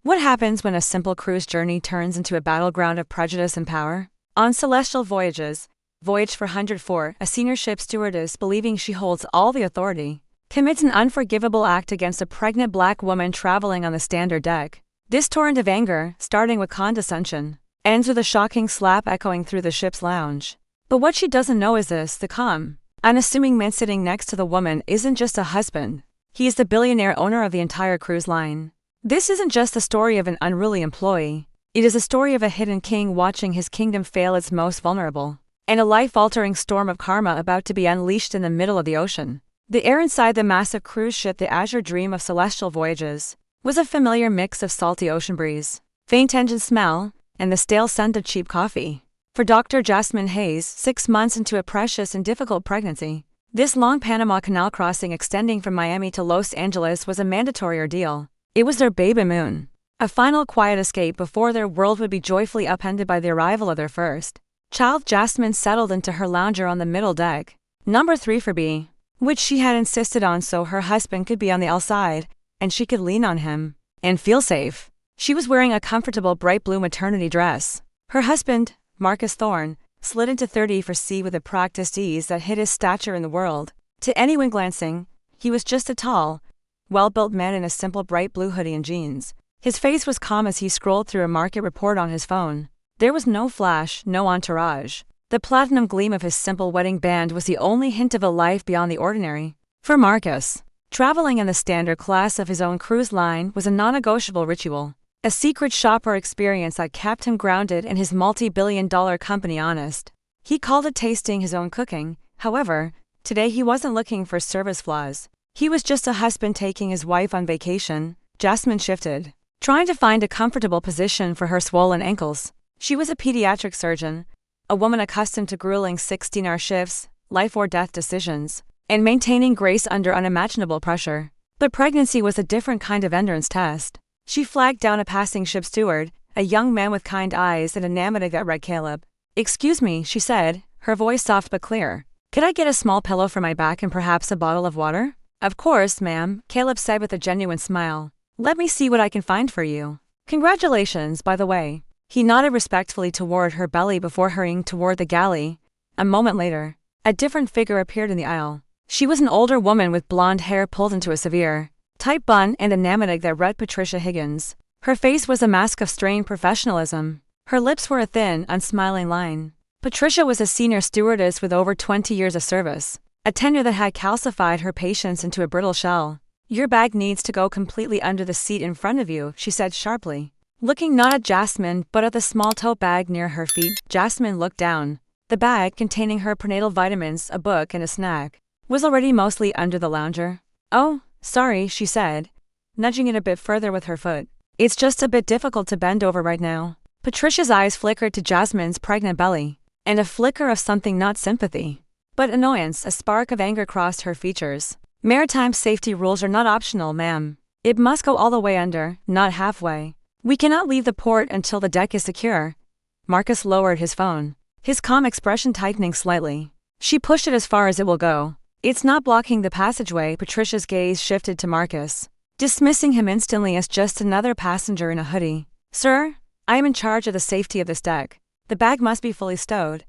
What happens when a simple cruise journey turns into a battleground of prejudice and power? On Celestial Voyages, Voyage 404, a senior ship stewardess, believing she holds all the authority, commits an unforgivable act against a pregnant black woman traveling on the standard deck. This torrent of anger, starting with condescension, ends with a shocking slap echoing through the ship's lounge. But what she doesn't know is this: the calm, unassuming man sitting next to the woman isn't just a husband. He is the billionaire owner of the entire cruise line. This isn't just the story of an unruly employee. It is a story of a hidden king watching his kingdom fail its most vulnerable, and a life-altering storm of karma about to be unleashed in the middle of the ocean. The air inside the massive cruise ship, the azure dream of Celestial Voyages, was a familiar mix of salty ocean breeze, faint engine smell, and the stale scent of cheap coffee. For Dr. Jasmine Hayes, 6 months into a precious and difficult pregnancy, this long Panama Canal crossing extending from Miami to Los Angeles was a mandatory ordeal. It was their baby moon, a final quiet escape before their world would be joyfully upended by the arrival of their first child. Jasmine settled into her lounger on the middle deck, number 3 for B, which she had insisted on so her husband could be on the L side, and she could lean on him and feel safe. She was wearing a comfortable bright blue maternity dress. Her husband, Marcus Thorne, slid into 30 for C with a practiced ease that hid his stature in the world. To anyone glancing, he was just a tall, well-built man in a simple bright blue hoodie and jeans. His face was calm as he scrolled through a market report on his phone. There was no flash, no entourage. The platinum gleam of his simple wedding band was the only hint of a life beyond the ordinary. For Marcus, traveling in the standard class of his own cruise line was a non-negotiable ritual, a secret shopper experience that kept him grounded and his multi-billion-dollar company honest. He called it tasting his own cooking. However, today he wasn't looking for service flaws. He was just a husband taking his wife on vacation. Jasmine shifted, trying to find a comfortable position for her swollen ankles. She was a pediatric surgeon, a woman accustomed to grueling 16-hour shifts, life-or-death decisions, and maintaining grace under unimaginable pressure. But pregnancy was a different kind of endurance test. She flagged down a passing ship steward, a young man with kind eyes and a name that read Caleb. "Excuse me," she said, her voice soft but clear. "Could I get a small pillow for my back and perhaps a bottle of water?" "Of course, ma'am," Caleb said with a genuine smile. "Let me see what I can find for you. Congratulations, by the way." He nodded respectfully toward her belly before hurrying toward the galley. A moment later, a different figure appeared in the aisle. She was an older woman with blonde hair pulled into a severe, tight bun and a name that read Patricia Higgins. Her face was a mask of strained professionalism. Her lips were a thin, unsmiling line. Patricia was a senior stewardess with over 20 years of service, a tenure that had calcified her patience into a brittle shell. "Your bag needs to go completely under the seat in front of you," she said sharply. Looking not at Jasmine but at the small tote bag near her feet, Jasmine looked down. The bag, containing her prenatal vitamins, a book, and a snack, was already mostly under the lounger. "Oh, sorry," she said, nudging it a bit further with her foot. "It's just a bit difficult to bend over right now." Patricia's eyes flickered to Jasmine's pregnant belly, and a flicker of something not sympathy, but annoyance. A spark of anger crossed her features. "Maritime safety rules are not optional, ma'am. It must go all the way under, not halfway. We cannot leave the port until the deck is secure." Marcus lowered his phone, his calm expression tightening slightly. "She pushed it as far as it will go. It's not blocking the passageway." Patricia's gaze shifted to Marcus, dismissing him instantly as just another passenger in a hoodie. "Sir, I am in charge of the safety of this deck. The bag must be fully stowed."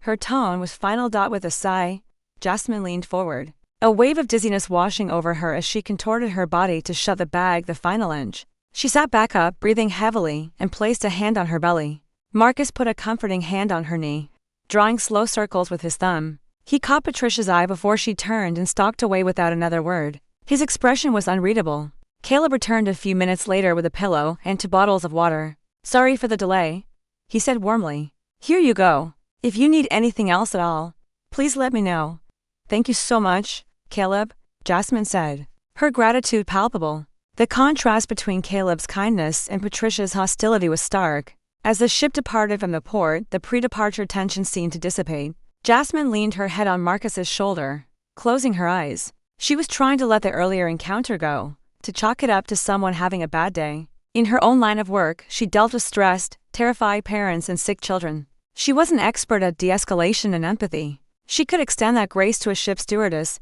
Her tone was final. With a sigh, Jasmine leaned forward, a wave of dizziness washing over her as she contorted her body to shut the bag the final inch. She sat back up, breathing heavily, and placed a hand on her belly. Marcus put a comforting hand on her knee, drawing slow circles with his thumb. He caught Patricia's eye before she turned and stalked away without another word. His expression was unreadable. Caleb returned a few minutes later with a pillow and 2 bottles of water. "Sorry for the delay," he said warmly. "Here you go. If you need anything else at all, please let me know." "Thank you so much, Caleb," Jasmine said, her gratitude palpable. The contrast between Caleb's kindness and Patricia's hostility was stark. As the ship departed from the port, the pre-departure tension seemed to dissipate. Jasmine leaned her head on Marcus's shoulder, closing her eyes. She was trying to let the earlier encounter go, to chalk it up to someone having a bad day. In her own line of work, she dealt with stressed, terrified parents and sick children. She was an expert at de-escalation and empathy. She could extend that grace to a ship stewardess,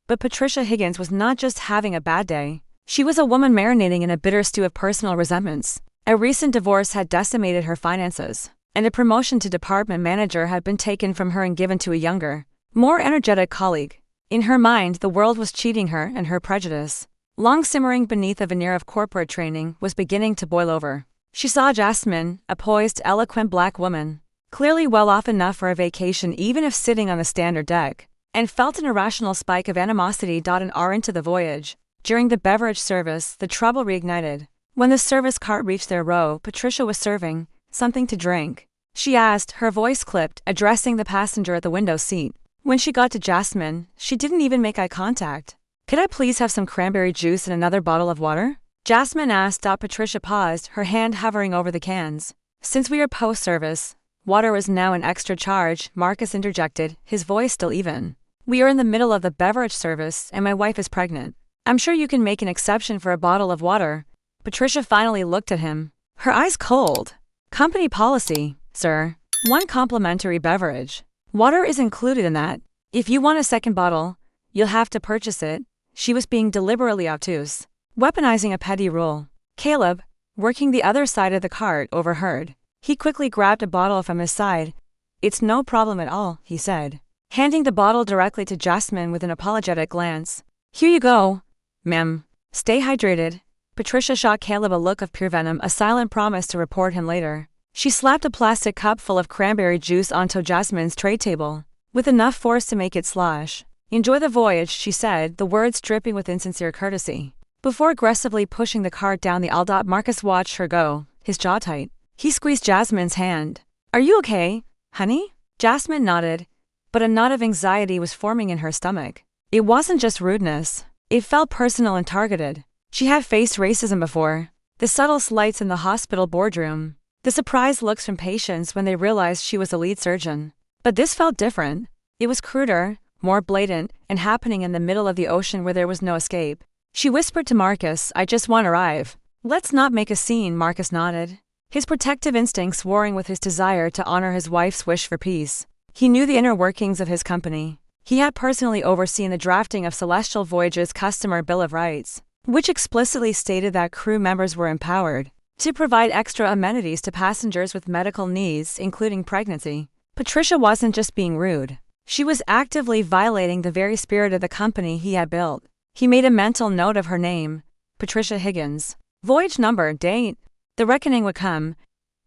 but Patricia Higgins was not just having a bad day. She was a woman marinating in a bitter stew of personal resentments. A recent divorce had decimated her finances, and a promotion to department manager had been taken from her and given to a younger, more energetic colleague. In her mind, the world was cheating her, and her prejudice, long simmering beneath a veneer of corporate training, was beginning to boil over. She saw Jasmine, a poised, eloquent black woman, clearly well off enough for a vacation even if sitting on the standard deck, and felt an irrational spike of animosity. An hour into the voyage, during the beverage service, the trouble reignited. When the service cart reached their row, Patricia was serving something to drink. She asked, her voice clipped, addressing the passenger at the window seat. When she got to Jasmine, she didn't even make eye contact. "Could I please have some cranberry juice and another bottle of water?" Jasmine asked. Patricia paused, her hand hovering over the cans. "Since we are post-service, water was now an extra charge," Marcus interjected, his voice still even. "We are in the middle of the beverage service, and my wife is pregnant. I'm sure you can make an exception for a bottle of water." Patricia finally looked at him, her eyes cold. "Company policy, sir. One complimentary beverage. Water is included in that. If you want a second bottle, you'll have to purchase it." She was being deliberately obtuse, weaponizing a petty rule. Caleb, working the other side of the cart, overheard. He quickly grabbed a bottle from his side. "It's no problem at all," he said, handing the bottle directly to Jasmine with an apologetic glance. "Here you go, ma'am. Stay hydrated." Patricia shot Caleb a look of pure venom, a silent promise to report him later. She slapped a plastic cup full of cranberry juice onto Jasmine's tray table, with enough force to make it slosh. "Enjoy the voyage," she said, the words dripping with insincere courtesy. Before aggressively pushing the cart down the aisle, Marcus watched her go, his jaw tight. He squeezed Jasmine's hand. "Are you okay, honey?" Jasmine nodded, but a knot of anxiety was forming in her stomach. It wasn't just rudeness. It felt personal and targeted. She had faced racism before. The subtle slights in the hospital boardroom. The surprised looks from patients when they realized she was a lead surgeon. But this felt different. It was cruder, more blatant, and happening in the middle of the ocean where there was no escape. She whispered to Marcus, "I just want to arrive." "Let's not make a scene," Marcus nodded, his protective instincts warring with his desire to honor his wife's wish for peace. He knew the inner workings of his company. He had personally overseen the drafting of Celestial Voyages' Customer Bill of Rights, which explicitly stated that crew members were empowered to provide extra amenities to passengers with medical needs, including pregnancy. Patricia wasn't just being rude. She was actively violating the very spirit of the company he had built. He made a mental note of her name, Patricia Higgins. Voyage number, date. The reckoning would come,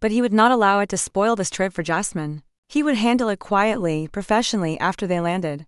but he would not allow it to spoil this trip for Jasmine. He would handle it quietly, professionally after they landed.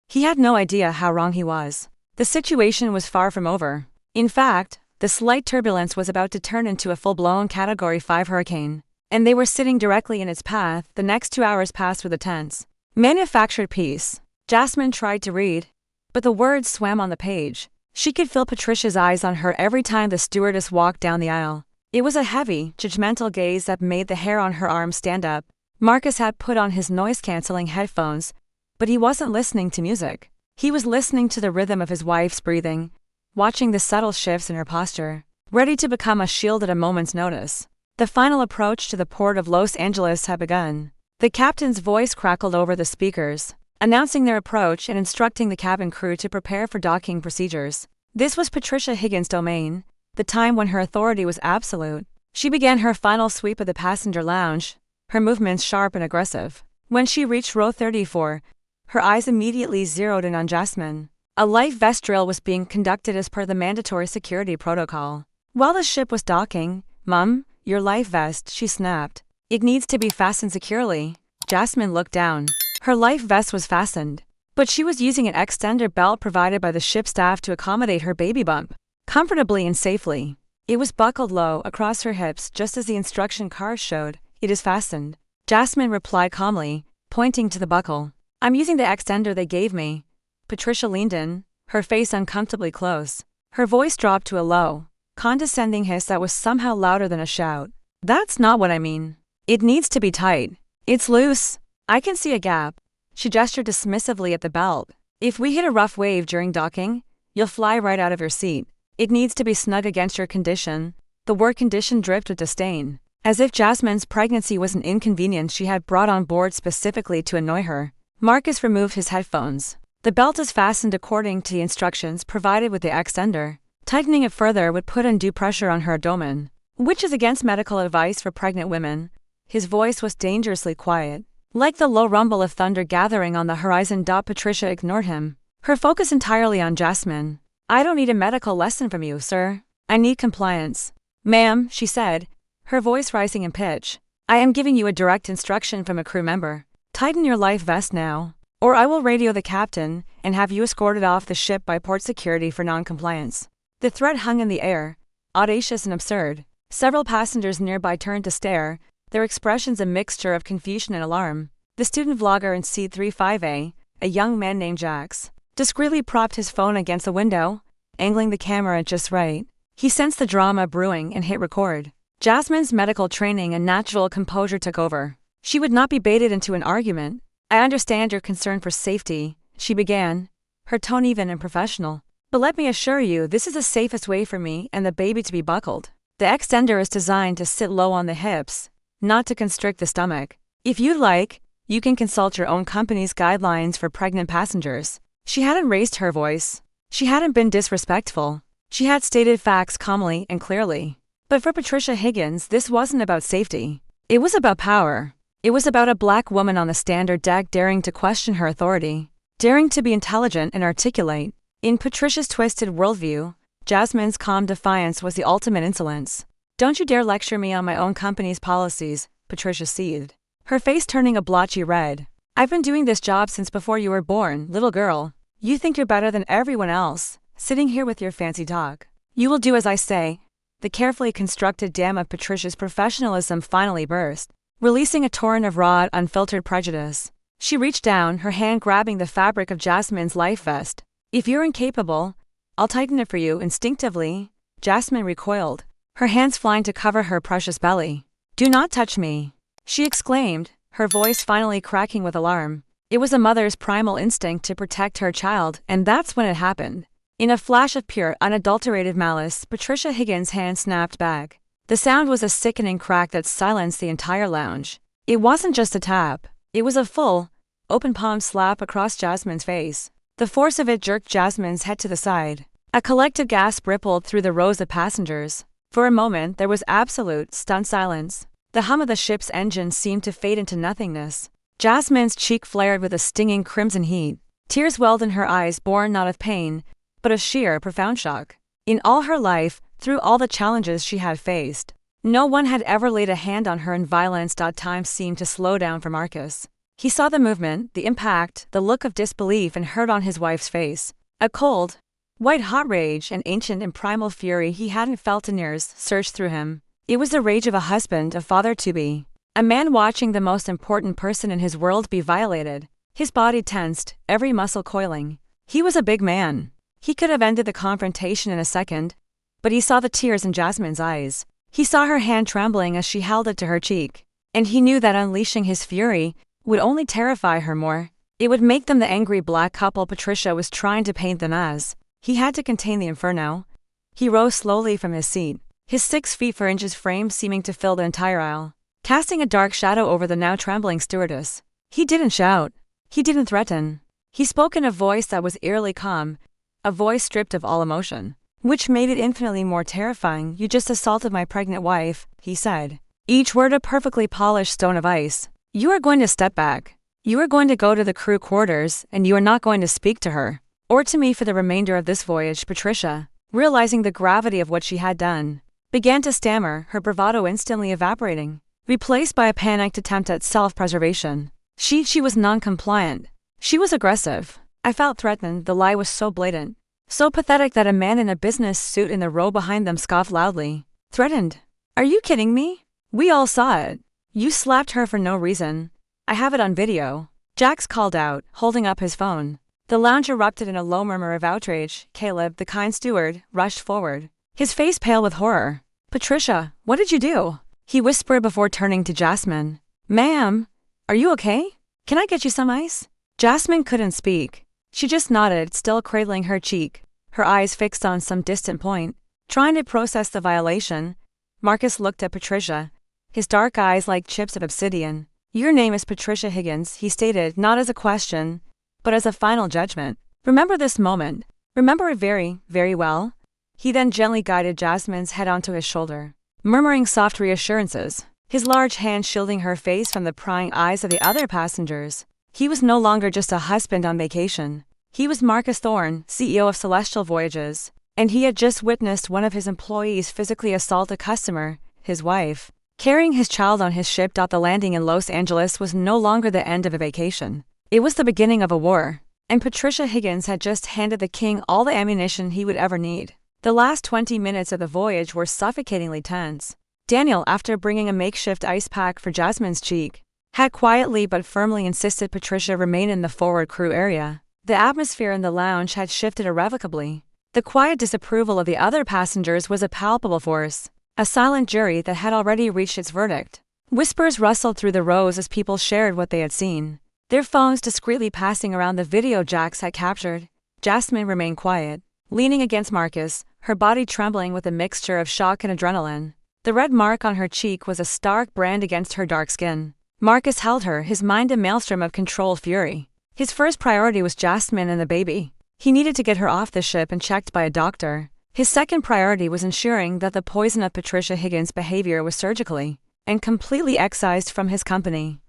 He had no idea how wrong he was. The situation was far from over. In fact, the slight turbulence was about to turn into a full-blown Category 5 hurricane, and they were sitting directly in its path. The next 2 hours passed with a tense, manufactured peace. Jasmine tried to read, but the words swam on the page. She could feel Patricia's eyes on her every time the stewardess walked down the aisle. It was a heavy, judgmental gaze that made the hair on her arm stand up. Marcus had put on his noise-canceling headphones, but he wasn't listening to music. He was listening to the rhythm of his wife's breathing, watching the subtle shifts in her posture, ready to become a shield at a moment's notice. The final approach to the port of Los Angeles had begun. The captain's voice crackled over the speakers, announcing their approach and instructing the cabin crew to prepare for docking procedures. This was Patricia Higgins' domain, the time when her authority was absolute. She began her final sweep of the passenger lounge, her movements sharp and aggressive. When she reached row 34, her eyes immediately zeroed in on Jasmine. A life vest drill was being conducted as per the mandatory security protocol. While the ship was docking, "Mum, your life vest," she snapped. "It needs to be fastened securely." Jasmine looked down. Her life vest was fastened, but she was using an extender belt provided by the ship staff to accommodate her baby bump comfortably and safely. It was buckled low across her hips just as the instruction card showed. "It is fastened," Jasmine replied calmly, pointing to the buckle. "I'm using the extender they gave me." Patricia leaned in, her face uncomfortably close. Her voice dropped to a low, condescending hiss that was somehow louder than a shout. "That's not what I mean. It needs to be tight. It's loose. I can see a gap." She gestured dismissively at the belt. "If we hit a rough wave during docking, you'll fly right out of your seat. It needs to be snug against your condition." The word condition dripped with disdain, as if Jasmine's pregnancy was an inconvenience she had brought on board specifically to annoy her. Marcus removed his headphones. "The belt is fastened according to the instructions provided with the extender." Tightening it further would put undue pressure on her abdomen, which is against medical advice for pregnant women. His voice was dangerously quiet, like the low rumble of thunder gathering on the horizon. Patricia ignored him, her focus entirely on Jasmine. I don't need a medical lesson from you, sir. I need compliance. Ma'am, she said, her voice rising in pitch. I am giving you a direct instruction from a crew member. Tighten your life vest now, or I will radio the captain and have you escorted off the ship by port security for non-compliance. The threat hung in the air, audacious and absurd. Several passengers nearby turned to stare, their expressions a mixture of confusion and alarm. The student vlogger in seat 35A, a young man named Jax, discreetly propped his phone against the window, angling the camera just right. He sensed the drama brewing and hit record. Jasmine's medical training and natural composure took over. She would not be baited into an argument. I understand your concern for safety, she began, her tone even and professional. But let me assure you, this is the safest way for me and the baby to be buckled. The extender is designed to sit low on the hips, not to constrict the stomach. If you'd like, you can consult your own company's guidelines for pregnant passengers. She hadn't raised her voice. She hadn't been disrespectful. She had stated facts calmly and clearly. But for Patricia Higgins, this wasn't about safety. It was about power. It was about a black woman on the standard deck daring to question her authority, daring to be intelligent and articulate. In Patricia's twisted worldview, Jasmine's calm defiance was the ultimate insolence. Don't you dare lecture me on my own company's policies, Patricia seethed, her face turning a blotchy red. I've been doing this job since before you were born, little girl. You think you're better than everyone else, sitting here with your fancy talk. You will do as I say. The carefully constructed dam of Patricia's professionalism finally burst, releasing a torrent of raw, unfiltered prejudice. She reached down, her hand grabbing the fabric of Jasmine's life vest. If you're incapable, I'll tighten it for you. Instinctively, Jasmine recoiled, her hands flying to cover her precious belly. Do not touch me, she exclaimed, her voice finally cracking with alarm. It was a mother's primal instinct to protect her child, and that's when it happened. In a flash of pure, unadulterated malice, Patricia Higgins' hand snapped back. The sound was a sickening crack that silenced the entire lounge. It wasn't just a tap. It was a full, open-palm slap across Jasmine's face. The force of it jerked Jasmine's head to the side. A collective gasp rippled through the rows of passengers. For a moment, there was absolute, stunned silence. The hum of the ship's engine seemed to fade into nothingness. Jasmine's cheek flared with a stinging crimson heat. Tears welled in her eyes, born not of pain, but of sheer, profound shock. In all her life, through all the challenges she had faced, no one had ever laid a hand on her in violence. Time seemed to slow down for Marcus. He saw the movement, the impact, the look of disbelief and hurt on his wife's face. A cold, white-hot rage and ancient and primal fury he hadn't felt in years surged through him. It was the rage of a husband, a father-to-be, a man watching the most important person in his world be violated. His body tensed, every muscle coiling. He was a big man. He could have ended the confrontation in a second, but he saw the tears in Jasmine's eyes. He saw her hand trembling as she held it to her cheek, and he knew that unleashing his fury would only terrify her more. It would make them the angry black couple Patricia was trying to paint them as. He had to contain the inferno. He rose slowly from his seat, his 6 feet 4 inches frame seeming to fill the entire aisle, casting a dark shadow over the now trembling stewardess. He didn't shout. He didn't threaten. He spoke in a voice that was eerily calm, a voice stripped of all emotion, which made it infinitely more terrifying. You just assaulted my pregnant wife, he said, each word a perfectly polished stone of ice. You are going to step back. You are going to go to the crew quarters, and you are not going to speak to her, or to me for the remainder of this voyage. Patricia, realizing the gravity of what she had done, began to stammer, her bravado instantly evaporating, replaced by a panicked attempt at self-preservation. She was non-compliant. She was aggressive. I felt threatened. The lie was so blatant, so pathetic that a man in a business suit in the row behind them scoffed loudly. Threatened? Are you kidding me? We all saw it. You slapped her for no reason. I have it on video, Jax called out, holding up his phone. The lounge erupted in a low murmur of outrage. Caleb, the kind steward, rushed forward, his face pale with horror. Patricia, what did you do? He whispered before turning to Jasmine. Ma'am, are you okay? Can I get you some ice? Jasmine couldn't speak. She just nodded, still cradling her cheek, her eyes fixed on some distant point, trying to process the violation. Marcus looked at Patricia, his dark eyes like chips of obsidian. Your name is Patricia Higgins, he stated, not as a question, but as a final judgment. Remember this moment. Remember it very, very well. He then gently guided Jasmine's head onto his shoulder, murmuring soft reassurances, his large hand shielding her face from the prying eyes of the other passengers. He was no longer just a husband on vacation. He was Marcus Thorne, CEO of Celestial Voyages, and he had just witnessed one of his employees physically assault a customer, his wife. Carrying his child on his ship. The landing in Los Angeles was no longer the end of a vacation. It was the beginning of a war, and Patricia Higgins had just handed the king all the ammunition he would ever need. The last 20 minutes of the voyage were suffocatingly tense. Daniel, after bringing a makeshift ice pack for Jasmine's cheek, had quietly but firmly insisted Patricia remain in the forward crew area. The atmosphere in the lounge had shifted irrevocably. The quiet disapproval of the other passengers was a palpable force, a silent jury that had already reached its verdict. Whispers rustled through the rows as people shared what they had seen, their phones discreetly passing around the video Jax had captured. Jasmine remained quiet, leaning against Marcus, her body trembling with a mixture of shock and adrenaline. The red mark on her cheek was a stark brand against her dark skin. Marcus held her, his mind a maelstrom of controlled fury. His first priority was Jasmine and the baby. He needed to get her off the ship and checked by a doctor. His second priority was ensuring that the poison of Patricia Higgins' behavior was surgically and completely excised from his company.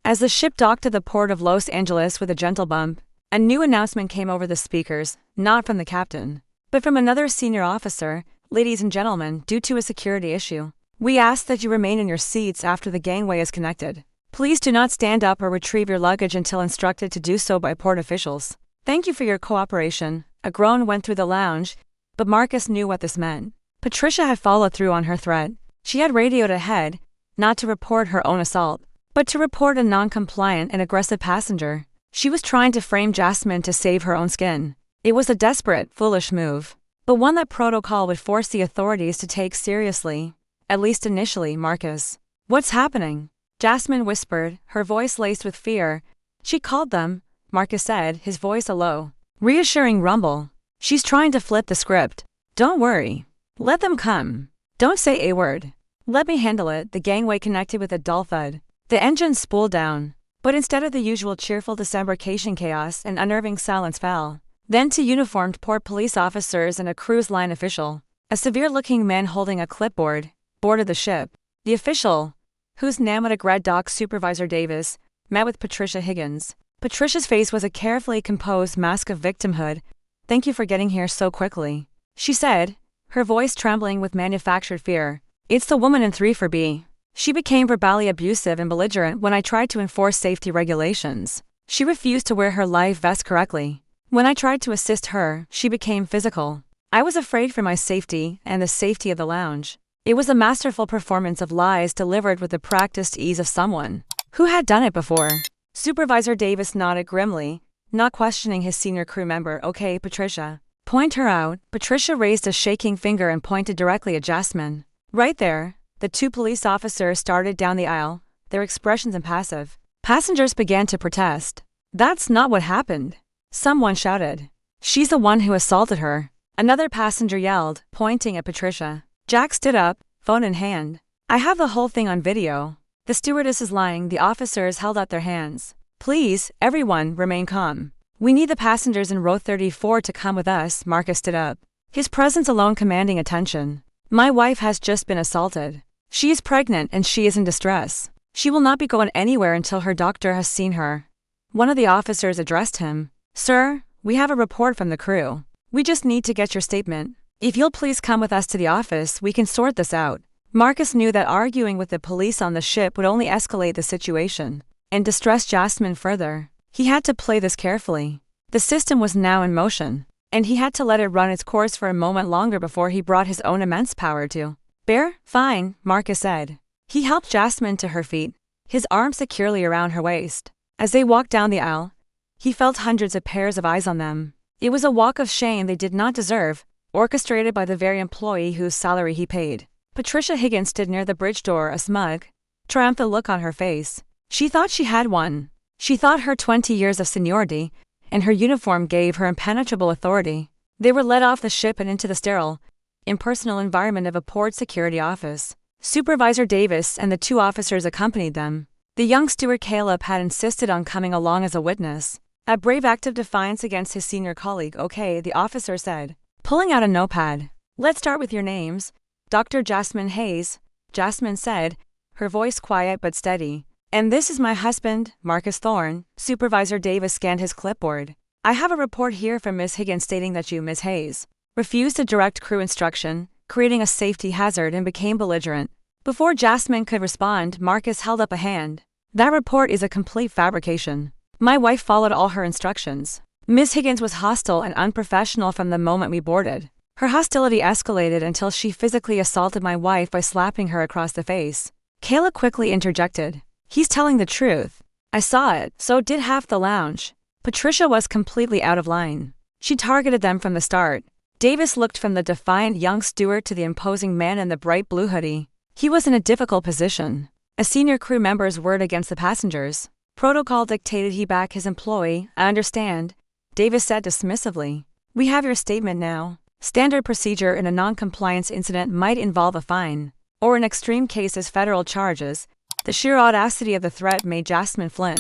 As the ship docked at the port of Los Angeles with a gentle bump, a new announcement came over the speakers, not from the captain, but from another senior officer. Ladies and gentlemen, due to a security issue, we ask that you remain in your seats after the gangway is connected. Please do not stand up or retrieve your luggage until instructed to do so by port officials. Thank you for your cooperation. A groan went through the lounge, but Marcus knew what this meant. Patricia had followed through on her threat. She had radioed ahead, not to report her own assault, but to report a non-compliant and aggressive passenger. She was trying to frame Jasmine to save her own skin. It was a desperate, foolish move, but one that protocol would force the authorities to take seriously, at least initially. Marcus, what's happening? Jasmine whispered, her voice laced with fear. She called them, Marcus said, his voice a low, reassuring rumble. She's trying to flip the script. Don't worry. Let them come. Don't say a word. Let me handle it. The gangway connected with a dull thud. The engines spooled down, but instead of the usual cheerful disembarkation chaos, an unnerving silence fell. Then two uniformed port police officers and a cruise line official, a severe-looking man holding a clipboard, boarded the ship. The official, whose pneumatic red dock supervisor Davis, met with Patricia Higgins. Patricia's face was a carefully composed mask of victimhood. Thank you for getting here so quickly, she said, her voice trembling with manufactured fear. It's the woman in 3 for B. She became verbally abusive and belligerent when I tried to enforce safety regulations. She refused to wear her life vest correctly. When I tried to assist her, she became physical. I was afraid for my safety and the safety of the lounge. It was a masterful performance of lies delivered with the practiced ease of someone who had done it before. Supervisor Davis nodded grimly, not questioning his senior crew member. Okay, Patricia. Point her out. Patricia raised a shaking finger and pointed directly at Jasmine. Right there. The two police officers started down the aisle, their expressions impassive. Passengers began to protest. That's not what happened. Someone shouted. She's the one who assaulted her. Another passenger yelled, pointing at Patricia. Jack stood up, phone in hand. I have the whole thing on video. The stewardess is lying. The officers held out their hands. Please, everyone, remain calm. We need the passengers in row 34 to come with us. Marcus stood up, his presence alone commanding attention. My wife has just been assaulted. She is pregnant and she is in distress. She will not be going anywhere until her doctor has seen her. One of the officers addressed him. Sir, we have a report from the crew. We just need to get your statement. If you'll please come with us to the office, we can sort this out. Marcus knew that arguing with the police on the ship would only escalate the situation and distress Jasmine further. He had to play this carefully. The system was now in motion, and he had to let it run its course for a moment longer before he brought his own immense power to bear. Fine, Marcus said. He helped Jasmine to her feet, his arm securely around her waist. As they walked down the aisle, he felt hundreds of pairs of eyes on them. It was a walk of shame they did not deserve, orchestrated by the very employee whose salary he paid. Patricia Higgins stood near the bridge door, a smug, triumphant look on her face. She thought she had one. She thought her 20 years of seniority and her uniform gave her impenetrable authority. They were led off the ship and into the sterile, impersonal environment of a port security office. Supervisor Davis and the two officers accompanied them. The young steward Caleb had insisted on coming along as a witness, a brave act of defiance against his senior colleague. Okay, the officer said, pulling out a notepad. Let's start with your names. Dr. Jasmine Hayes, Jasmine said, her voice quiet but steady. And this is my husband, Marcus Thorne. Supervisor Davis scanned his clipboard. I have a report here from Ms. Higgins stating that you, Ms. Hayes, refused to direct crew instruction, creating a safety hazard and became belligerent. Before Jasmine could respond, Marcus held up a hand. That report is a complete fabrication. My wife followed all her instructions. Ms. Higgins was hostile and unprofessional from the moment we boarded. Her hostility escalated until she physically assaulted my wife by slapping her across the face. Kayla quickly interjected. He's telling the truth. I saw it, so did half the lounge. Patricia was completely out of line. She targeted them from the start. Davis looked from the defiant young steward to the imposing man in the bright blue hoodie. He was in a difficult position. A senior crew member's word against the passengers. Protocol dictated he back his employee. I understand, Davis said dismissively. We have your statement now. Standard procedure in a non-compliance incident might involve a fine, or in extreme cases federal charges. The sheer audacity of the threat made Jasmine flinch.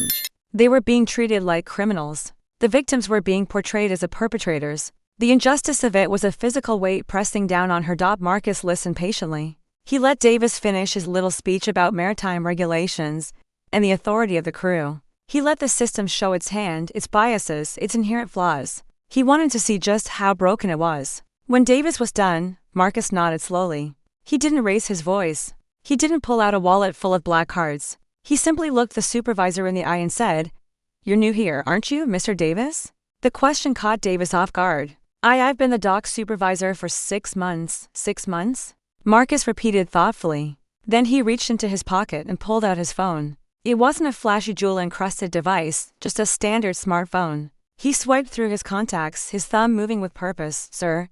They were being treated like criminals. The victims were being portrayed as the perpetrators. The injustice of it was a physical weight pressing down on her. Marcus listened patiently. He let Davis finish his little speech about maritime regulations and the authority of the crew. He let the system show its hand, its biases, its inherent flaws. He wanted to see just how broken it was. When Davis was done, Marcus nodded slowly. He didn't raise his voice. He didn't pull out a wallet full of black cards. He simply looked the supervisor in the eye and said, "You're new here, aren't you, Mr. Davis?" The question caught Davis off guard. I've been the dock supervisor for 6 months. 6 months? Marcus repeated thoughtfully. Then he reached into his pocket and pulled out his phone. It wasn't a flashy jewel-encrusted device, just a standard smartphone. He swiped through his contacts, his thumb moving with purpose. Sir?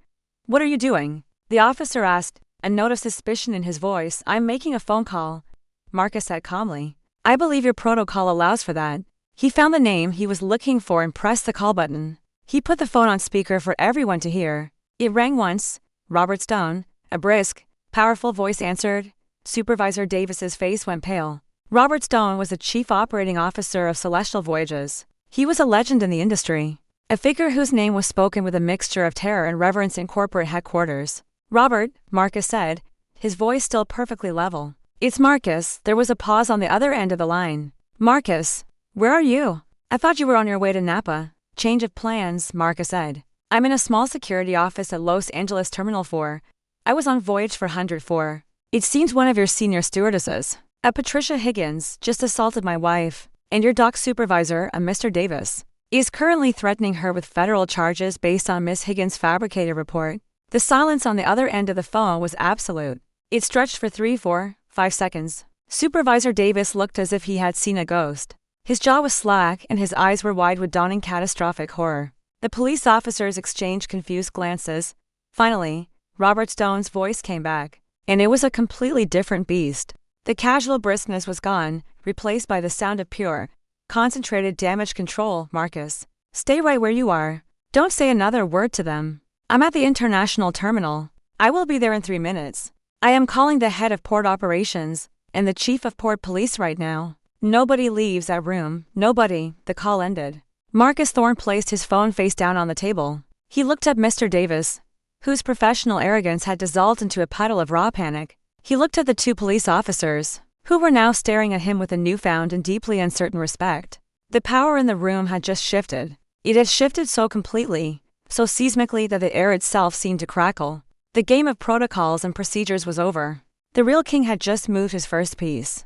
What are you doing? The officer asked, a note of suspicion in his voice. I'm making a phone call, Marcus said calmly. I believe your protocol allows for that. He found the name he was looking for and pressed the call button. He put the phone on speaker for everyone to hear. It rang once. Robert Stone, a brisk, powerful voice answered. Supervisor Davis's face went pale. Robert Stone was the chief operating officer of Celestial Voyages. He was a legend in the industry, a figure whose name was spoken with a mixture of terror and reverence in corporate headquarters. Robert, Marcus said, his voice still perfectly level. It's Marcus. There was a pause on the other end of the line. Marcus, where are you? I thought you were on your way to Napa. Change of plans, Marcus said. I'm in a small security office at Los Angeles Terminal 4. I was on voyage for 104. It seems one of your senior stewardesses, a Patricia Higgins, just assaulted my wife, and your dock supervisor, a Mr. Davis, is currently threatening her with federal charges based on Miss Higgins' fabricated report. The silence on the other end of the phone was absolute. It stretched for 3, 4, 5 seconds. Supervisor Davis looked as if he had seen a ghost. His jaw was slack and his eyes were wide with dawning catastrophic horror. The police officers exchanged confused glances. Finally, Robert Stone's voice came back, and it was a completely different beast. The casual briskness was gone, replaced by the sound of pure, concentrated damage control. Marcus, stay right where you are. Don't say another word to them. I'm at the international terminal. I will be there in 3 minutes. I am calling the head of port operations and the chief of port police right now. Nobody leaves that room. Nobody. The call ended. Marcus Thorne placed his phone face down on the table. He looked at Mr. Davis, whose professional arrogance had dissolved into a puddle of raw panic. He looked at the 2 police officers, who were now staring at him with a newfound and deeply uncertain respect. The power in the room had just shifted. It had shifted so completely, so seismically that the air itself seemed to crackle. The game of protocols and procedures was over. The real king had just moved his first piece.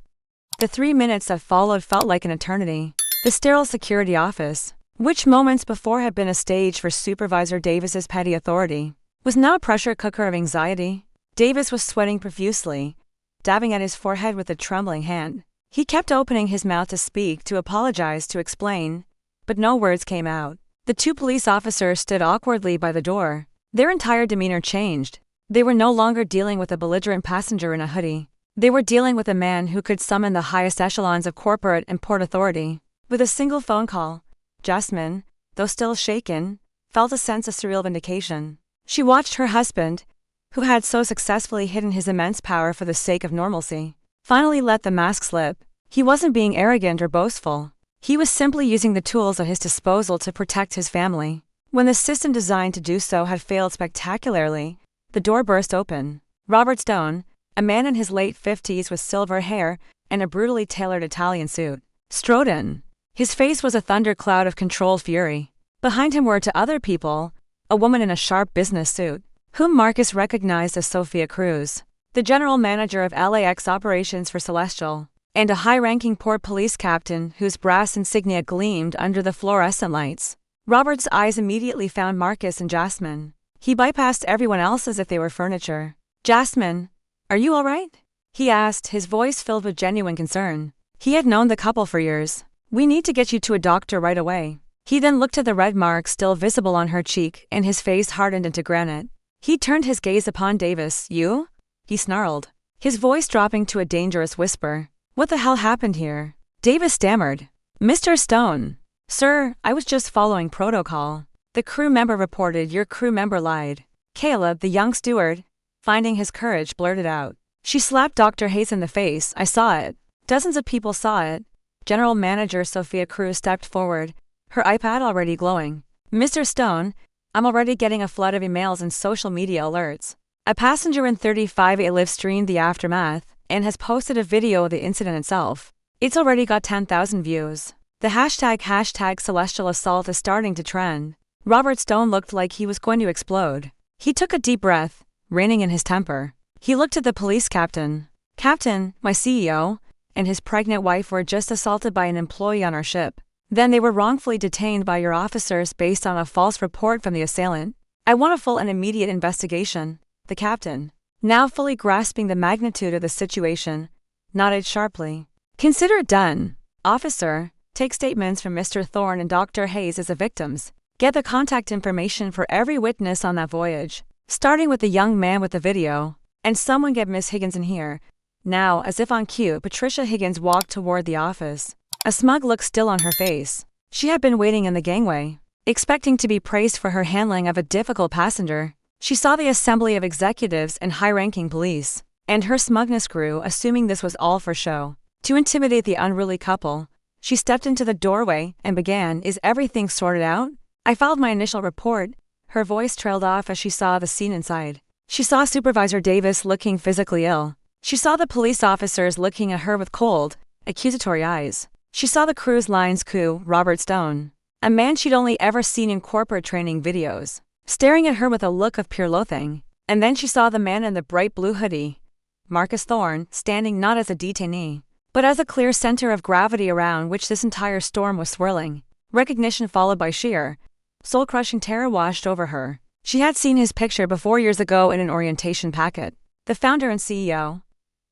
The 3 minutes that followed felt like an eternity. The sterile security office, which moments before had been a stage for Supervisor Davis's petty authority, was now a pressure cooker of anxiety. Davis was sweating profusely, dabbing at his forehead with a trembling hand. He kept opening his mouth to speak, to apologize, to explain, but no words came out. The 2 police officers stood awkwardly by the door. Their entire demeanor changed. They were no longer dealing with a belligerent passenger in a hoodie. They were dealing with a man who could summon the highest echelons of corporate and port authority. With a single phone call, Jasmine, though still shaken, felt a sense of surreal vindication. She watched her husband, who had so successfully hidden his immense power for the sake of normalcy, finally let the mask slip. He wasn't being arrogant or boastful. He was simply using the tools at his disposal to protect his family. When the system designed to do so had failed spectacularly, The door burst open. Robert Stone, a man in his late 50s with silver hair and a brutally tailored Italian suit, strode in. His face was a thundercloud of controlled fury. Behind him were two other people, a woman in a sharp business suit, whom Marcus recognized as Sophia Cruz, the general manager of LAX operations for Celestial, and a high-ranking port police captain whose brass insignia gleamed under the fluorescent lights. Robert's eyes immediately found Marcus and Jasmine. He bypassed everyone else as if they were furniture. "Jasmine, are you all right?" he asked, his voice filled with genuine concern. He had known the couple for years. "We need to get you to a doctor right away." He then looked at the red mark still visible on her cheek, and his face hardened into granite. He turned his gaze upon Davis. "You?" he snarled, his voice dropping to a dangerous whisper. "What the hell happened here?" Davis stammered. "Mr. Stone. Sir, I was just following protocol." The crew member reported. "Your crew member lied." Caleb, the young steward, finding his courage, blurted out. "She slapped Dr. Hayes in the face. I saw it. Dozens of people saw it." General Manager Sophia Cruz stepped forward, her iPad already glowing. "Mr. Stone, I'm already getting a flood of emails and social media alerts. A passenger in 35A live streamed the aftermath and has posted a video of the incident itself. It's already got 10,000 views. The hashtag Celestial Assault is starting to trend." Robert Stone looked like he was going to explode. He took a deep breath, reining in his temper. He looked at the police captain. "Captain, my CEO and his pregnant wife were just assaulted by an employee on our ship. Then they were wrongfully detained by your officers based on a false report from the assailant. I want a full and immediate investigation." The captain, now fully grasping the magnitude of the situation, nodded sharply. "Consider it done. Officer, take statements from Mr. Thorne and Dr. Hayes as the victims. Get the contact information for every witness on that voyage, starting with the young man with the video. And someone get Miss Higgins in here." Now, as if on cue, Patricia Higgins walked toward the office, a smug look still on her face. She had been waiting in the gangway, expecting to be praised for her handling of a difficult passenger. She saw the assembly of executives and high-ranking police, and her smugness grew, assuming this was all for show. To intimidate the unruly couple, she stepped into the doorway and began, "Is everything sorted out? I filed my initial report." Her voice trailed off as she saw the scene inside. She saw Supervisor Davis looking physically ill. She saw the police officers looking at her with cold, accusatory eyes. She saw the crew's lines crew, Robert Stone, a man she'd only ever seen in corporate training videos, staring at her with a look of pure loathing. And then she saw the man in the bright blue hoodie, Marcus Thorne, standing not as a detainee, but as a clear center of gravity around which this entire storm was swirling. Recognition followed by sheer, soul-crushing terror washed over her. She had seen his picture before years ago in an orientation packet. The founder and CEO.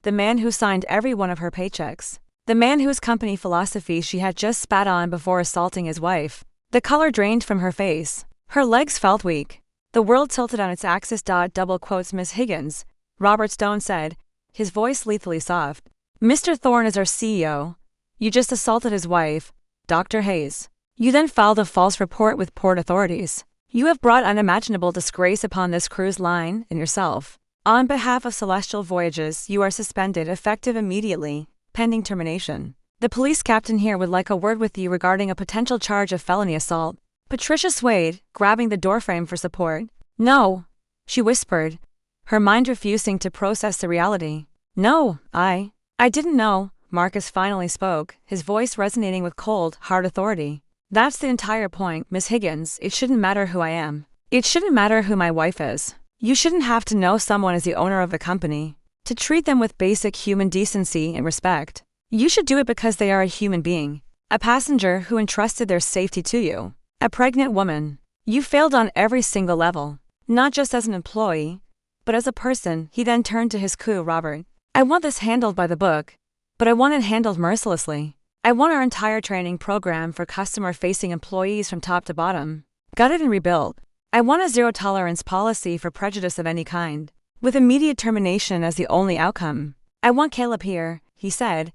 The man who signed every one of her paychecks. The man whose company philosophy she had just spat on before assaulting his wife. The color drained from her face. Her legs felt weak. The world tilted on its axis. Double quotes Miss Higgins, Robert Stone said, his voice lethally soft. "Mr. Thorne is our CEO. You just assaulted his wife, Dr. Hayes. You then filed a false report with port authorities. You have brought unimaginable disgrace upon this cruise line and yourself. On behalf of Celestial Voyages, you are suspended effective immediately, pending termination. The police captain here would like a word with you regarding a potential charge of felony assault." Patricia swayed, grabbing the doorframe for support. "No," she whispered, her mind refusing to process the reality. "No, I didn't know." Marcus finally spoke, his voice resonating with cold, hard authority. "That's the entire point, Miss Higgins. It shouldn't matter who I am. It shouldn't matter who my wife is. You shouldn't have to know someone as the owner of the company to treat them with basic human decency and respect. You should do it because they are a human being, a passenger who entrusted their safety to you, a pregnant woman. You failed on every single level, not just as an employee, but as a person." He then turned to his crew. "Robert, I want this handled by the book, but I want it handled mercilessly. I want our entire training program for customer-facing employees from top to bottom gutted and rebuilt. I want a zero-tolerance policy for prejudice of any kind, with immediate termination as the only outcome. I want Caleb here," he said,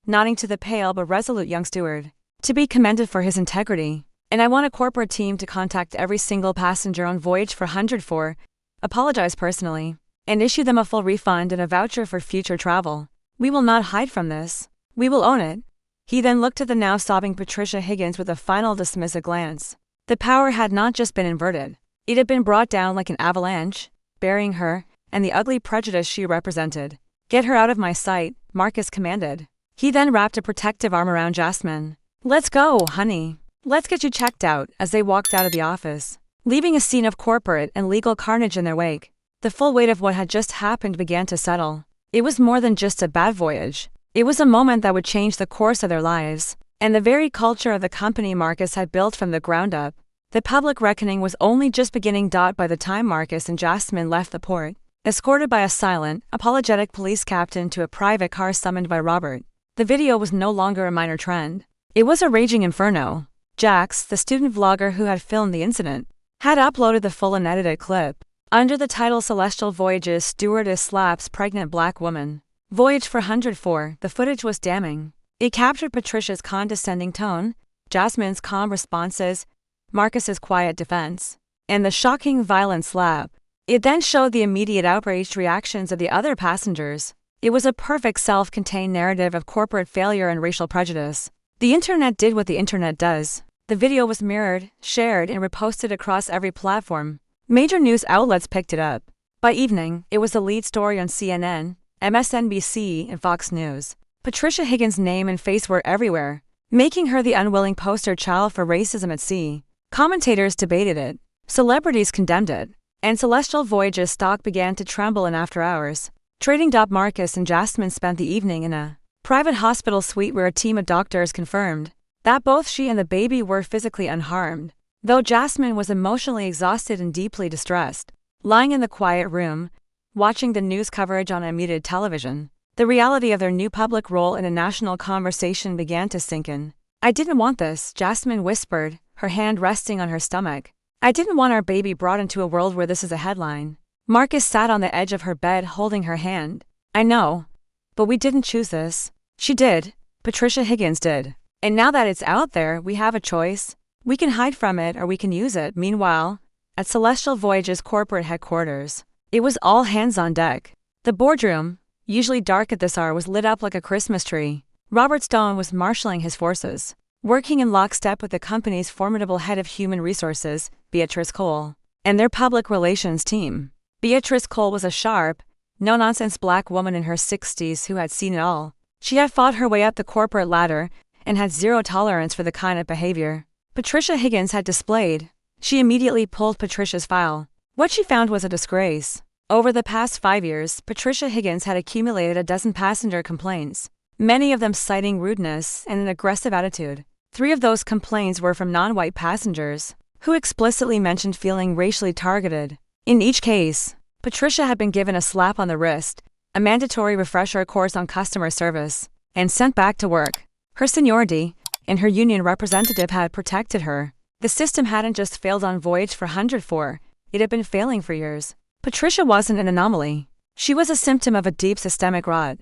nodding to the pale but resolute young steward, "to be commended for his integrity. And I want a corporate team to contact every single passenger on voyage for 104, apologize personally, and issue them a full refund and a voucher for future travel. We will not hide from this. We will own it." He then looked at the now sobbing Patricia Higgins with a final dismissive glance. The power had not just been inverted. It had been brought down like an avalanche. burying her, and the ugly prejudice she represented. "Get her out of my sight," Marcus commanded. He then wrapped a protective arm around Jasmine. "Let's go, honey. Let's get you checked out," as they walked out of the office, leaving a scene of corporate and legal carnage in their wake. The full weight of what had just happened began to settle. It was more than just a bad voyage. It was a moment that would change the course of their lives, and the very culture of the company Marcus had built from the ground up. The public reckoning was only just beginning. By the time Marcus and Jasmine left the port, escorted by a silent, apologetic police captain to a private car summoned by Robert, the video was no longer a minor trend. It was a raging inferno. Jax, the student vlogger who had filmed the incident, had uploaded the full unedited clip. Under the title Celestial Voyages Stewardess Slaps Pregnant Black Woman. Voyage for 104, the footage was damning. It captured Patricia's condescending tone, Jasmine's calm responses, Marcus's quiet defense, and the shocking violent slap. It then showed the immediate outraged reactions of the other passengers. It was a perfect self-contained narrative of corporate failure and racial prejudice. The internet did what the internet does. The video was mirrored, shared, and reposted across every platform. Major news outlets picked it up. By evening, it was the lead story on CNN, MSNBC, and Fox News. Patricia Higgins' name and face were everywhere, making her the unwilling poster child for racism at sea. Commentators debated it, celebrities condemned it, and Celestial Voyages stock began to tremble in after hours. Trading. Marcus and Jasmine spent the evening in a private hospital suite where a team of doctors confirmed that both she and the baby were physically unharmed, though Jasmine was emotionally exhausted and deeply distressed. Lying in the quiet room, watching the news coverage on unmuted television, the reality of their new public role in a national conversation began to sink in. "I didn't want this," Jasmine whispered, her hand resting on her stomach. "I didn't want our baby brought into a world where this is a headline." Marcus sat on the edge of her bed holding her hand. "I know. But we didn't choose this." "She did. Patricia Higgins did. And now that it's out there, we have a choice. We can hide from it or we can use it." Meanwhile, at Celestial Voyages corporate headquarters, it was all hands on deck. The boardroom, usually dark at this hour, was lit up like a Christmas tree. Robert Stone was marshalling his forces, working in lockstep with the company's formidable head of human resources, Beatrice Cole, and their public relations team. Beatrice Cole was a sharp, no-nonsense black woman in her 60s who had seen it all. She had fought her way up the corporate ladder and had zero tolerance for the kind of behavior Patricia Higgins had displayed. She immediately pulled Patricia's file. What she found was a disgrace. Over the past 5 years, Patricia Higgins had accumulated a dozen passenger complaints, many of them citing rudeness and an aggressive attitude. 3 of those complaints were from non-white passengers, who explicitly mentioned feeling racially targeted. In each case, Patricia had been given a slap on the wrist, a mandatory refresher course on customer service, and sent back to work. Her seniority and her union representative had protected her. The system hadn't just failed on Voyage for 104, it had been failing for years. Patricia wasn't an anomaly. She was a symptom of a deep systemic rot.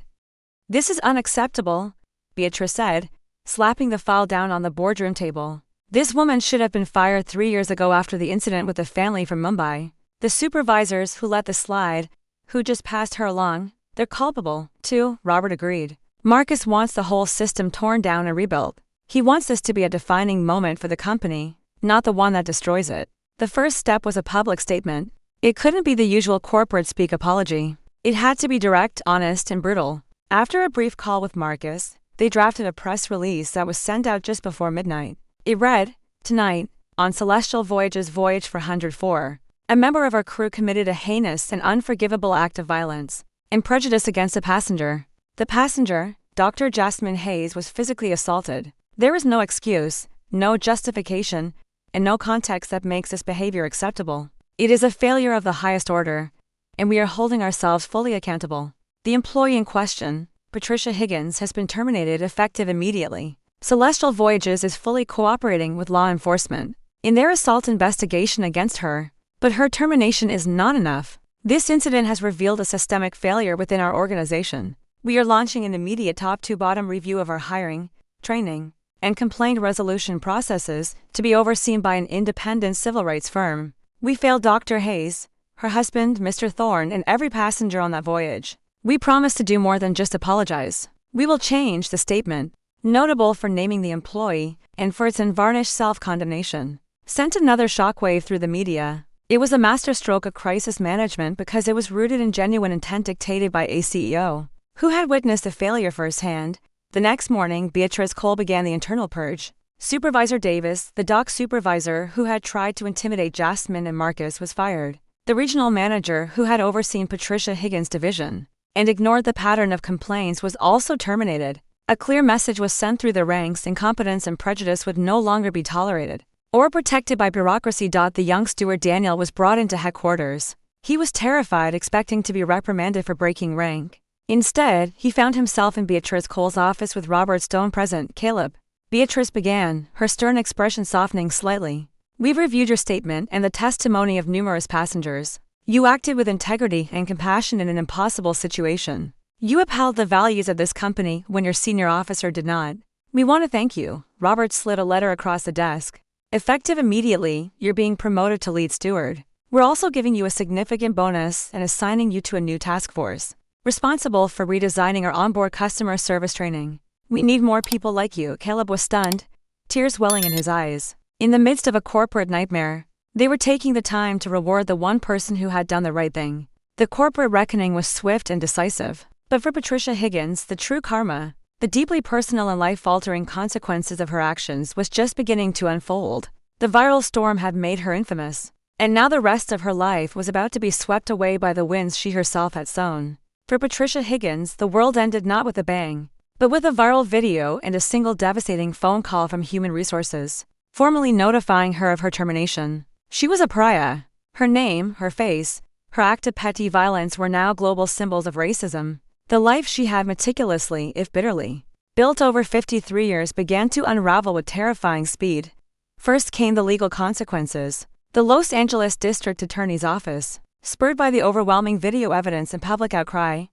"This is unacceptable," Beatrice said, slapping the file down on the boardroom table. "This woman should have been fired 3 years ago after the incident with the family from Mumbai. The supervisors who let this slide, who just passed her along, they're culpable, too," Robert agreed. Marcus wants the whole system torn down and rebuilt. He wants this to be a defining moment for the company, not the one that destroys it. The first step was a public statement. It couldn't be the usual corporate speak apology. It had to be direct, honest, and brutal. After a brief call with Marcus, they drafted a press release that was sent out just before midnight. It read, "Tonight, on Celestial Voyages Voyage for 104, a member of our crew committed a heinous and unforgivable act of violence and prejudice against a passenger. The passenger, Dr. Jasmine Hayes, was physically assaulted. There is no excuse, no justification, and no context that makes this behavior acceptable. It is a failure of the highest order, and we are holding ourselves fully accountable." The employee in question, Patricia Higgins, has been terminated effective immediately. Celestial Voyages is fully cooperating with law enforcement in their assault investigation against her. But her termination is not enough. This incident has revealed a systemic failure within our organization. We are launching an immediate top-to-bottom review of our hiring, training, and complaint resolution processes to be overseen by an independent civil rights firm. We failed Dr. Hayes, her husband, Mr. Thorne, and every passenger on that voyage. We promise to do more than just apologize. We will change the statement, notable for naming the employee and for its unvarnished self-condemnation, sent another shockwave through the media. It was a masterstroke of crisis management because it was rooted in genuine intent dictated by a CEO who had witnessed the failure firsthand. The next morning, Beatrice Cole began the internal purge. Supervisor Davis, the dock supervisor who had tried to intimidate Jasmine and Marcus, was fired. The regional manager who had overseen Patricia Higgins' division and ignored the pattern of complaints was also terminated. A clear message was sent through the ranks: incompetence and prejudice would no longer be tolerated or protected by bureaucracy. The young steward Daniel was brought into headquarters. He was terrified, expecting to be reprimanded for breaking rank. Instead, he found himself in Beatrice Cole's office with Robert Stone present. "Caleb," Beatrice began, her stern expression softening slightly, "we've reviewed your statement and the testimony of numerous passengers. You acted with integrity and compassion in an impossible situation. You upheld the values of this company when your senior officer did not. We want to thank you." Robert slid a letter across the desk. "Effective immediately, you're being promoted to lead steward. We're also giving you a significant bonus and assigning you to a new task force responsible for redesigning our onboard customer service training. We need more people like you." Caleb was stunned, tears welling in his eyes. In the midst of a corporate nightmare, they were taking the time to reward the one person who had done the right thing. The corporate reckoning was swift and decisive. But for Patricia Higgins, the true karma, the deeply personal and life-altering consequences of her actions, was just beginning to unfold. The viral storm had made her infamous, and now the rest of her life was about to be swept away by the winds she herself had sown. For Patricia Higgins, the world ended not with a bang, but with a viral video and a single devastating phone call from Human Resources, formally notifying her of her termination. She was a pariah. Her name, her face, her act of petty violence were now global symbols of racism. The life she had meticulously, if bitterly, built over 53 years began to unravel with terrifying speed. First came the legal consequences. The Los Angeles District Attorney's Office, spurred by the overwhelming video evidence and public outcry,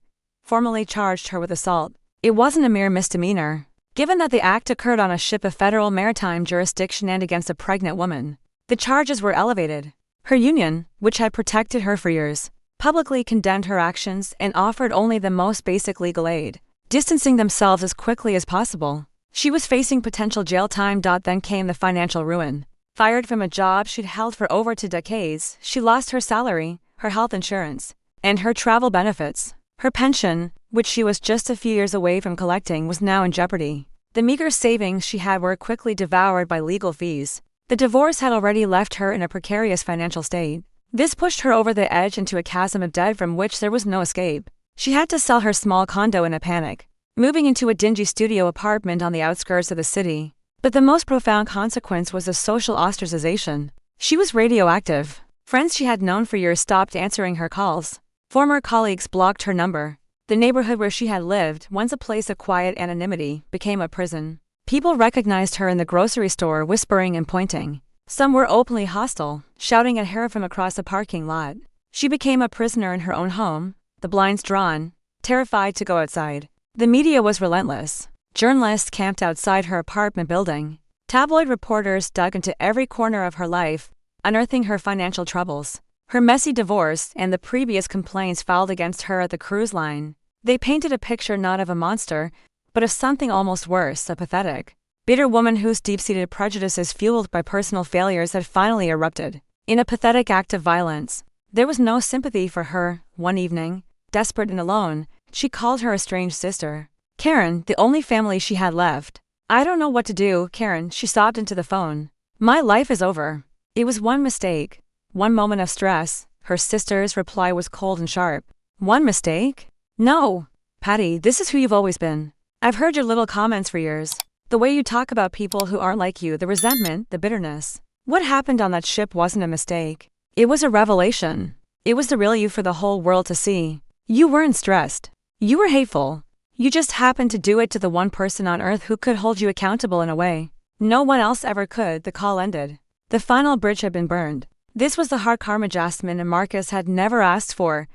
formally charged her with assault. It wasn't a mere misdemeanor, given that the act occurred on a ship of federal maritime jurisdiction and against a pregnant woman. The charges were elevated. Her union, which had protected her for years, publicly condemned her actions and offered only the most basic legal aid, distancing themselves as quickly as possible. She was facing potential jail time. Then came the financial ruin. Fired from a job she'd held for over 2 decades, she lost her salary, her health insurance, and her travel benefits. Her pension, which she was just a few years away from collecting, was now in jeopardy. The meager savings she had were quickly devoured by legal fees. The divorce had already left her in a precarious financial state. This pushed her over the edge into a chasm of debt from which there was no escape. She had to sell her small condo in a panic, moving into a dingy studio apartment on the outskirts of the city. But the most profound consequence was the social ostracization. She was radioactive. Friends she had known for years stopped answering her calls. Former colleagues blocked her number. The neighborhood where she had lived, once a place of quiet anonymity, became a prison. People recognized her in the grocery store, whispering and pointing. Some were openly hostile, shouting at her from across a parking lot. She became a prisoner in her own home, the blinds drawn, terrified to go outside. The media was relentless. Journalists camped outside her apartment building. Tabloid reporters dug into every corner of her life, unearthing her financial troubles, her messy divorce, and the previous complaints filed against her at the cruise line. They painted a picture not of a monster, but of something almost worse, a pathetic, bitter woman whose deep-seated prejudices fueled by personal failures had finally erupted. In a pathetic act of violence, there was no sympathy for her. One evening, desperate and alone, she called her estranged sister, Karen, the only family she had left. "I don't know what to do, Karen," she sobbed into the phone. "My life is over. It was one mistake. One moment of stress." Her sister's reply was cold and sharp. "One mistake? No, Patty, this is who you've always been. I've heard your little comments for years. The way you talk about people who aren't like you, the resentment, the bitterness. What happened on that ship wasn't a mistake. It was a revelation. It was the real you for the whole world to see. You weren't stressed. You were hateful. You just happened to do it to the one person on earth who could hold you accountable in a way no one else ever could." The call ended. The final bridge had been burned. This was the hard karma Jasmine and Marcus had never asked for,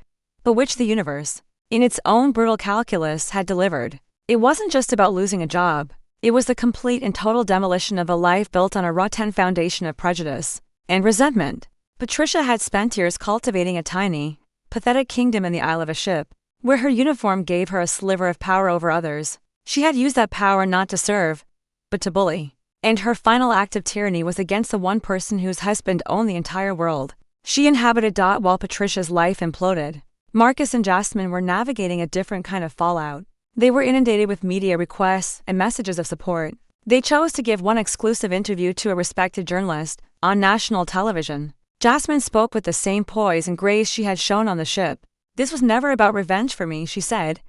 but which the universe, in its own brutal calculus, had delivered. It wasn't just about losing a job. It was the complete and total demolition of a life built on a rotten foundation of prejudice and resentment. Patricia had spent years cultivating a tiny, pathetic kingdom in the Isle of a ship, where her uniform gave her a sliver of power over others. She had used that power not to serve, but to bully. And her final act of tyranny was against the one person whose husband owned the entire world. She inhabited. While Patricia's life imploded, Marcus and Jasmine were navigating a different kind of fallout. They were inundated with media requests and messages of support. They chose to give one exclusive interview to a respected journalist on national television. Jasmine spoke with the same poise and grace she had shown on the ship. "This was never about revenge for me," she said,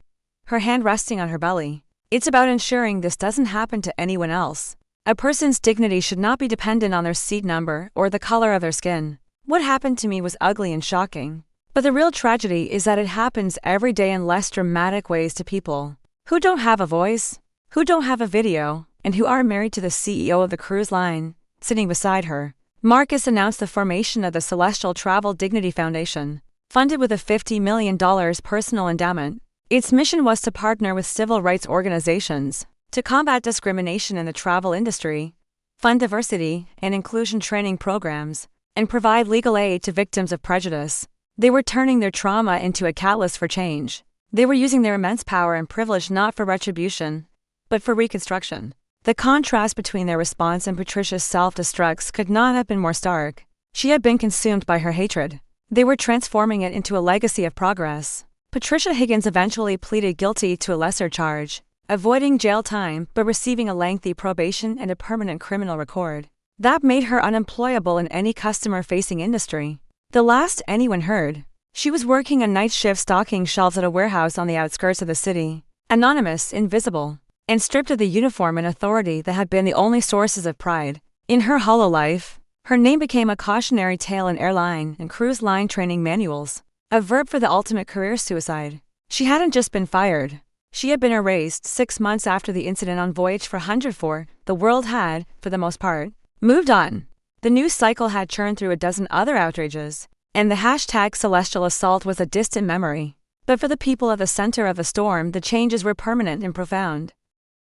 her hand resting on her belly. "It's about ensuring this doesn't happen to anyone else. A person's dignity should not be dependent on their seat number or the color of their skin. What happened to me was ugly and shocking. But the real tragedy is that it happens every day in less dramatic ways to people who don't have a voice, who don't have a video, and who aren't married to the CEO of the cruise line." Sitting beside her, Marcus announced the formation of the Celestial Travel Dignity Foundation, funded with a $50 million personal endowment. Its mission was to partner with civil rights organizations to combat discrimination in the travel industry, fund diversity and inclusion training programs, and provide legal aid to victims of prejudice. They were turning their trauma into a catalyst for change. They were using their immense power and privilege not for retribution, but for reconstruction. The contrast between their response and Patricia's self-destruct could not have been more stark. She had been consumed by her hatred. They were transforming it into a legacy of progress. Patricia Higgins eventually pleaded guilty to a lesser charge, avoiding jail time but receiving a lengthy probation and a permanent criminal record. That made her unemployable in any customer-facing industry. The last anyone heard, she was working a night shift stocking shelves at a warehouse on the outskirts of the city, anonymous, invisible, and stripped of the uniform and authority that had been the only sources of pride. In her hollow life, her name became a cautionary tale in airline and cruise line training manuals, a verb for the ultimate career suicide. She hadn't just been fired. She had been erased 6 months after the incident on Voyage for 104. The world had, for the most part, moved on. The news cycle had churned through a dozen other outrages, and the hashtag Celestial Assault was a distant memory. But for the people at the center of the storm, the changes were permanent and profound.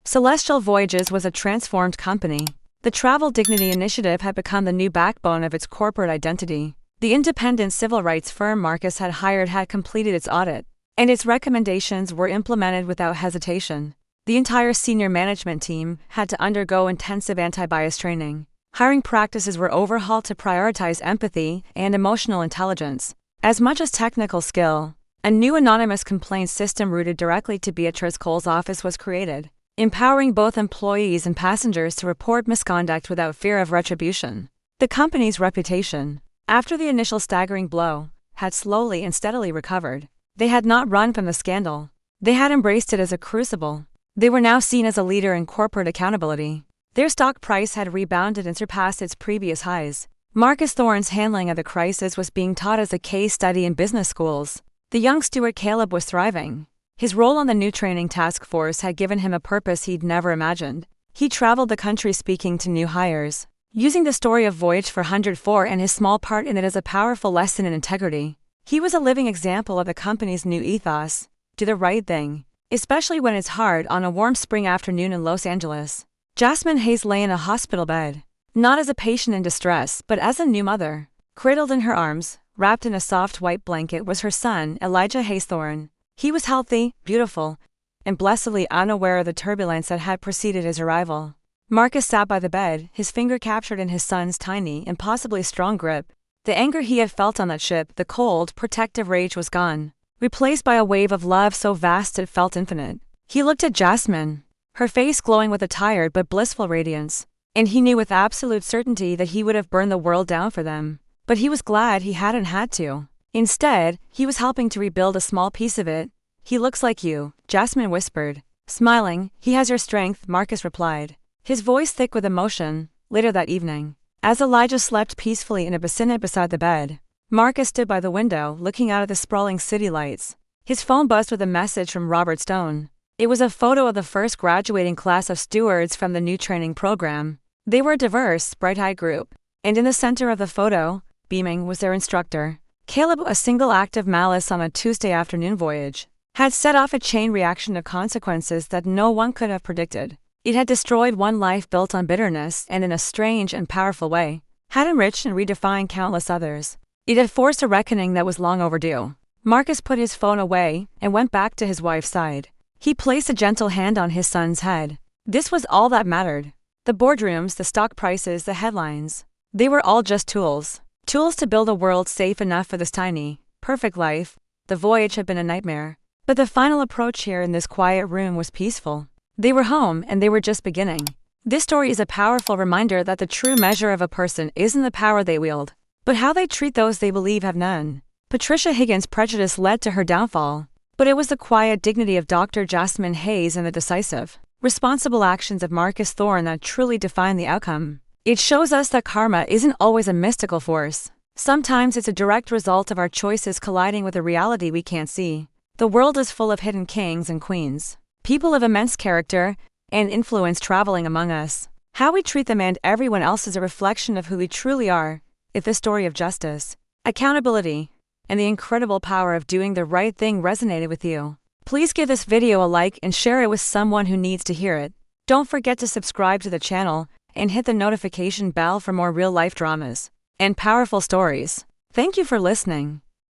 Celestial Voyages was a transformed company. The Travel Dignity Initiative had become the new backbone of its corporate identity. The independent civil rights firm Marcus had hired had completed its audit, and its recommendations were implemented without hesitation. The entire senior management team had to undergo intensive anti-bias training. Hiring practices were overhauled to prioritize empathy and emotional intelligence, as much as technical skill. A new anonymous complaints system routed directly to Beatrice Cole's office was created, empowering both employees and passengers to report misconduct without fear of retribution. The company's reputation, after the initial staggering blow, had slowly and steadily recovered. They had not run from the scandal. They had embraced it as a crucible. They were now seen as a leader in corporate accountability. Their stock price had rebounded and surpassed its previous highs. Marcus Thorne's handling of the crisis was being taught as a case study in business schools. The young steward Caleb was thriving. His role on the new training task force had given him a purpose he'd never imagined. He traveled the country speaking to new hires, using the story of Voyage for 104 and his small part in it as a powerful lesson in integrity. He was a living example of the company's new ethos: do the right thing, especially when it's hard. On a warm spring afternoon in Los Angeles, Jasmine Hayes lay in a hospital bed, not as a patient in distress, but as a new mother. Cradled in her arms, wrapped in a soft white blanket, was her son, Elijah Hayes Thorne. He was healthy, beautiful, and blessedly unaware of the turbulence that had preceded his arrival. Marcus sat by the bed, his finger captured in his son's tiny and possibly strong grip. The anger he had felt on that ship, the cold, protective rage, was gone, replaced by a wave of love so vast it felt infinite. He looked at Jasmine, her face glowing with a tired but blissful radiance, and he knew with absolute certainty that he would have burned the world down for them. But he was glad he hadn't had to. Instead, he was helping to rebuild a small piece of it. "He looks like you," Jasmine whispered. Smiling, "He has your strength," Marcus replied, his voice thick with emotion. Later that evening, as Elijah slept peacefully in a bassinet beside the bed, Marcus stood by the window looking out at the sprawling city lights. His phone buzzed with a message from Robert Stone. It was a photo of the first graduating class of stewards from the new training program. They were a diverse, bright-eyed group, and in the center of the photo, beaming, was their instructor. Caleb, a single act of malice on a Tuesday afternoon voyage, had set off a chain reaction of consequences that no one could have predicted. It had destroyed one life built on bitterness and, in a strange and powerful way, had enriched and redefined countless others. It had forced a reckoning that was long overdue. Marcus put his phone away and went back to his wife's side. He placed a gentle hand on his son's head. This was all that mattered. The boardrooms, the stock prices, the headlines. They were all just tools. Tools to build a world safe enough for this tiny, perfect life. The voyage had been a nightmare. But the final approach here in this quiet room was peaceful. They were home, and they were just beginning. This story is a powerful reminder that the true measure of a person isn't the power they wield, but how they treat those they believe have none. Patricia Higgins' prejudice led to her downfall, but it was the quiet dignity of Dr. Jasmine Hayes and the decisive, responsible actions of Marcus Thorne that truly defined the outcome. It shows us that karma isn't always a mystical force. Sometimes it's a direct result of our choices colliding with a reality we can't see. The world is full of hidden kings and queens, people of immense character and influence traveling among us. How we treat them and everyone else is a reflection of who we truly are. If the story of justice, accountability, and the incredible power of doing the right thing resonated with you, please give this video a like and share it with someone who needs to hear it. Don't forget to subscribe to the channel and hit the notification bell for more real-life dramas and powerful stories. Thank you for listening.